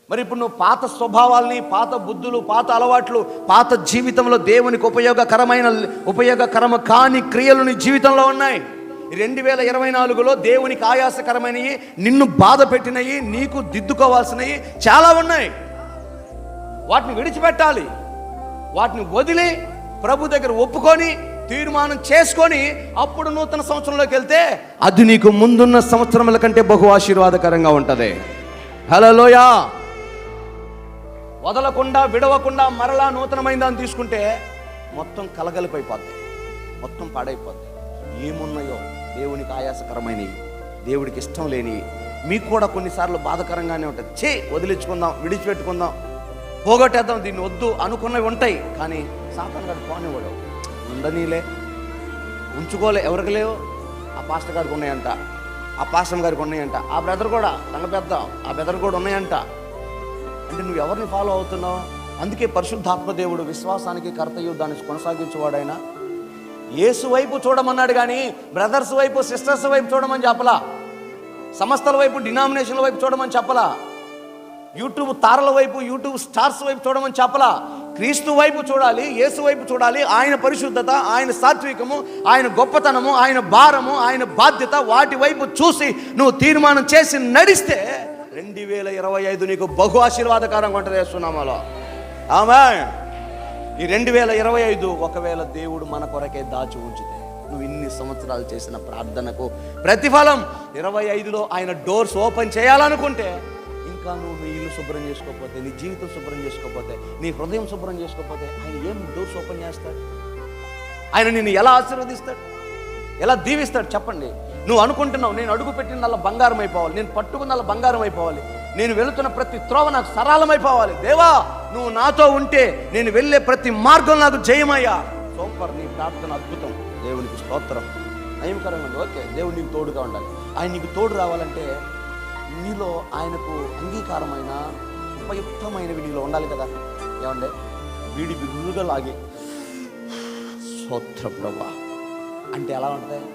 మరి ఇప్పుడు నువ్వు పాత స్వభావాల్ని, పాత బుద్ధులు, పాత అలవాట్లు, పాత జీవితంలో దేవునికి ఉపయోగకరము కాని క్రియలు నీ జీవితంలో ఉన్నాయి. 2024లో దేవునికి ఆయాసకరమైనవి, నిన్ను బాధ పెట్టినవి, నీకు దిద్దుకోవాల్సినవి చాలా ఉన్నాయి. వాటిని విడిచిపెట్టాలి. వాటిని వదిలి ప్రభు దగ్గర ఒప్పుకొని తీర్మానం చేసుకొని అప్పుడు నూతన సంవత్సరంలోకి వెళ్తే అది నీకు ముందున్న సంవత్సరముల కంటే బహు ఆశీర్వాదకరంగా ఉంటుంది. హల్లెలూయా. వదలకుండా విడవకుండా మరలా నూతనమైన దాన్ని తీసుకుంటే మొత్తం కలగలిపోయిపోద్ది, మొత్తం పాడైపోద్ది. ఏమున్నాయో దేవునికి ఆయాసకరమైనవి, దేవుడికి ఇష్టం లేని, మీకు కూడా కొన్నిసార్లు బాధకరంగానే ఉంటుంది. వదిలించుకుందాం, విడిచిపెట్టుకుందాం, పోగొట్టేద్దాం, దీన్ని వద్దు అనుకున్నవి ఉంటాయి. కానీ సాతాను గారు పోనివ్వడు. ఉండనీలే, ఉంచుకోలే. ఎవరికి లేవు? ఆ పాస్టర్ గారికి ఉన్నాయంట, ఆ పాస్టర్ గారికి ఉన్నాయంట, ఆ బ్రదర్ కూడా సంగ పెద్ద, ఆ బ్రదర్ కూడా ఉన్నాయంట. అంటే నువ్వు ఎవరిని ఫాలో అవుతున్నావు? అందుకే పరిశుద్ధాత్మ దేవుడు విశ్వాసానికి కర్తయు దాన్ని కొనసాగించేవాడైనా యేసు వైపు చూడమన్నాడు, కానీ బ్రదర్స్ వైపు, సిస్టర్స్ వైపు చూడమని చెప్పలా. సంస్థల వైపు, డినామినేషన్ల వైపు చూడమని చెప్పలా. యూట్యూబ్ తారల వైపు, యూట్యూబ్ స్టార్స్ వైపు చూడమని చెప్పలా. క్రీస్తు వైపు చూడాలి, యేసు వైపు చూడాలి. ఆయన పరిశుద్ధత, ఆయన సాత్వికము, ఆయన గొప్పతనము, ఆయన భారము, ఆయన బాధ్యత, వాటి వైపు చూసి నువ్వు తీర్మానం చేసి నడిస్తే 2025 నీకు బహు ఆశీర్వాదకరంగా ఉంటుంది. యేసునామములో ఆమేన్. ఈ 2025 ఒకవేళ దేవుడు మన కొరకే దాచి ఉంచితే, నువ్వు ఇన్ని సంవత్సరాలు చేసిన ప్రార్థనకు ప్రతిఫలం 25లో ఆయన డోర్స్ ఓపెన్ చేయాలనుకుంటే, ఇంకా నువ్వు నీ ఇల్లు శుభ్రం చేసుకోకపోతే, నీ జీవితం శుభ్రం చేసుకోకపోతే, నీ హృదయం శుభ్రం చేసుకోకపోతే ఆయన ఏం డోర్స్ ఓపెన్ చేస్తాడు? ఆయన నిన్ను ఎలా ఆశీర్వదిస్తాడు, ఎలా దీవిస్తాడు చెప్పండి? నువ్వు అనుకుంటున్నావు నేను అడుగు పెట్టినల్లా బంగారం అయిపోవాలి, నేను పట్టుకున్నల్లా బంగారం అయిపోవాలి, నేను వెళుతున్న ప్రతి త్రోవ నాకు సరళమైపోవాలి. దేవా నువ్వు నాతో ఉంటే నేను వెళ్ళే ప్రతి మార్గం నాకు జయమయ్యా. సూపర్, నీ ప్రార్థన అద్భుతం, దేవునికి స్తోత్రం, నయమకరంగా. ఓకే, దేవుడు నీకు తోడుగా ఉండాలి. ఆయన నీకు తోడు రావాలంటే నీలో ఆయనకు అంగీకారమైన ఉపయుక్తమైనవి నీలో ఉండాలి కదా. ఏమంటే వీడి బిగులుగా లాగి స్తోత్ర ప్రభా అంటే ఎలా ఉంటాయి?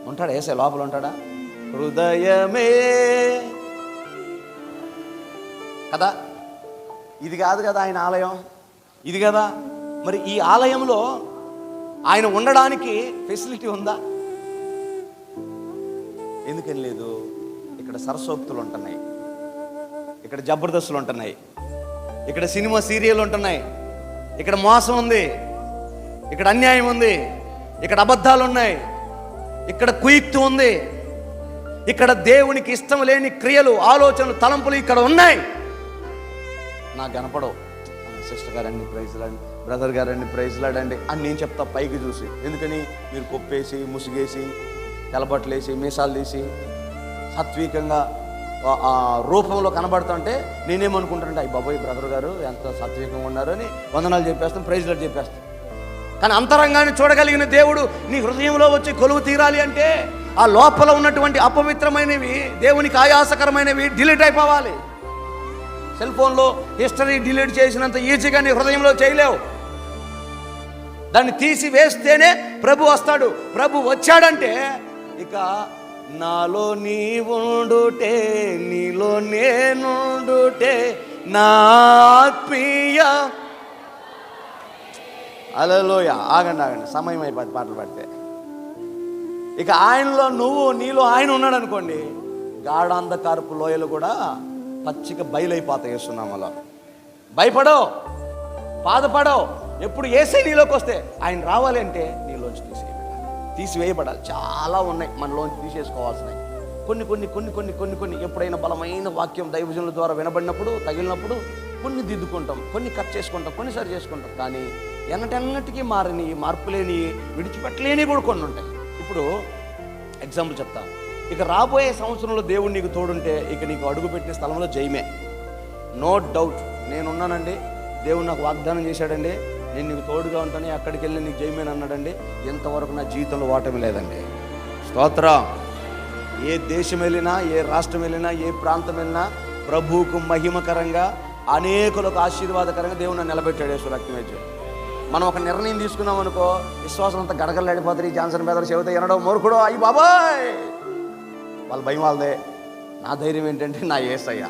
ఉంటాడా? ఏసే లోపల ఉంటాడా? హృదయమే కదా, ఇది కాదు కదా ఆయన ఆలయం, ఇది కదా. మరి ఈ ఆలయంలో ఆయన ఉండడానికి ఫెసిలిటీ ఉందా? ఎందుకని లేదు? ఇక్కడ సరసోక్తులు ఉంటున్నాయి, ఇక్కడ జబర్దస్తులు ఉంటున్నాయి, ఇక్కడ సినిమా సీరియల్ ఉంటున్నాయి, ఇక్కడ మోసం ఉంది, ఇక్కడ అన్యాయం ఉంది, ఇక్కడ అబద్ధాలు ఉన్నాయి, ఇక్కడ కుయుక్తి ఉంది, ఇక్కడ దేవునికి ఇష్టం లేని క్రియలు, ఆలోచనలు, తలంపులు ఇక్కడ ఉన్నాయి. నాకు కనపడవు. సిస్టర్ గారండి ప్రైజ్లాడండి, బ్రదర్ గారండి ప్రైజ్లాడండి అని నేను చెప్తా పైకి చూసి. ఎందుకని? మీరు కొప్పేసి, ముసిగేసి, తెల్లబట్టలేసి, మీసాలు తీసి సాత్వికంగా ఆ రూపంలో కనబడుతుంటే నేనేమనుకుంటానంటే అయ్యి బాబోయ్ బ్రదర్ గారు ఎంత సాత్వికంగా ఉన్నారు అని వందనాలు చెప్పేస్తాను, ప్రైజ్లాడ్ చెప్పేస్తాను. కానీ అంతరంగాన్ని చూడగలిగిన దేవుడు నీ హృదయంలో వచ్చి కొలువు తీరాలి అంటే ఆ లోపల ఉన్నటువంటి అపవిత్రమైనవి, దేవునికి ఆయాసకరమైనవి డిలీట్ అయిపోవాలి. సెల్ ఫోన్లో హిస్టరీ డిలీట్ చేసినంత ఈజీగా నీ హృదయంలో చేయలేవు. దాన్ని తీసి వేస్తేనే ప్రభు వస్తాడు. ప్రభు వచ్చాడంటే ఇక నాలో నీ ఉండుటే, నీలో నేనుండుటే నా ఆత్మీయ. హల్లెలూయా. ఆగండి, సమయం అయిపోద్ది పాటలు పాడితే. ఇక ఆయనలో నువ్వు, నీలో ఆయన ఉన్నాడు అనుకోండి, గాఢాంధకారపు లోయలు కూడా పచ్చిక బయలైపోతాయి. యేసునామములో భయపడో, బాధపడో. ఎప్పుడు యేసే నీలోకి వస్తే ఆయన రావాలి అంటే నీలోంచి తీసివేయబడాలి. చాలా ఉన్నాయి మనలోంచి తీసేసుకోవాల్సినవి. కొన్ని ఎప్పుడైనా బలమైన వాక్యం దైవజనుల ద్వారా వినబడినప్పుడు, తగిలినప్పుడు కొన్ని దిద్దుకుంటాం, కొన్ని కట్ చేసుకుంటాం, కొన్ని సరి చేసుకుంటాం. కానీ ఎన్నటెన్నటికీ మారని, మార్పు లేని, విడిచిపెట్టలేని కూడా కొన్ని ఉంటాయి. ఇప్పుడు ఎగ్జాంపుల్ చెప్తా. ఇక రాబోయే సంవత్సరంలో దేవుడు నీకు తోడుంటే ఇక నీకు అడుగుపెట్టిన స్థలంలో జయమే, నో డౌట్. నేనున్నానండి, దేవుడు నాకు వాగ్దానం చేశాడండి, నేను నీకు తోడుగా ఉంటాను, అక్కడికి వెళ్ళి నీకు జయమేని అన్నాడండి. ఎంతవరకు నా జీవితంలో ఓటమి లేదండి. స్తోత్రం. ఏ దేశం వెళ్ళినా, ఏ రాష్ట్రం వెళ్ళినా, ఏ ప్రాంతం వెళ్ళినా ప్రభువుకు మహిమకరంగా, అనేకులకు ఆశీర్వాదకరంగా దేవుడు నన్ను నిలబెట్టాడు. యేసు రక్తమేచ్చు. మనం ఒక నిర్ణయం తీసుకున్నాం అనుకో, విశ్వాసం అంతా గడగడలాడిపోతుంది. జాన్సన్ బ్రదర్స్ చెబితే వినడం మూర్ఖుడో, అయ్యి బాబాయ్ వాళ్ళ భయం వాళ్ళదే. నా ధైర్యం ఏంటంటే నా యేసయ్య.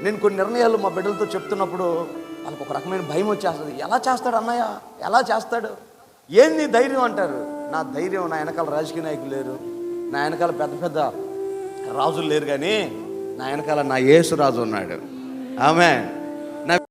నేను కొన్ని నిర్ణయాలు మా బిడ్డలతో చెప్తున్నప్పుడు వాళ్ళకు ఒక రకమైన భయం వచ్చేస్తుంది. ఎలా చేస్తాడు అన్నయ్య, ఎలా చేస్తాడు, ఏంది ధైర్యం అంటారు. నా ధైర్యం, నా వెనకాల రాజకీయ నాయకులు లేరు, నా వెనకాల పెద్ద పెద్ద రాజులు లేరు, కానీ నా వెనకాల నా యేసు రాజు ఉన్నాడు. ఆమెన్.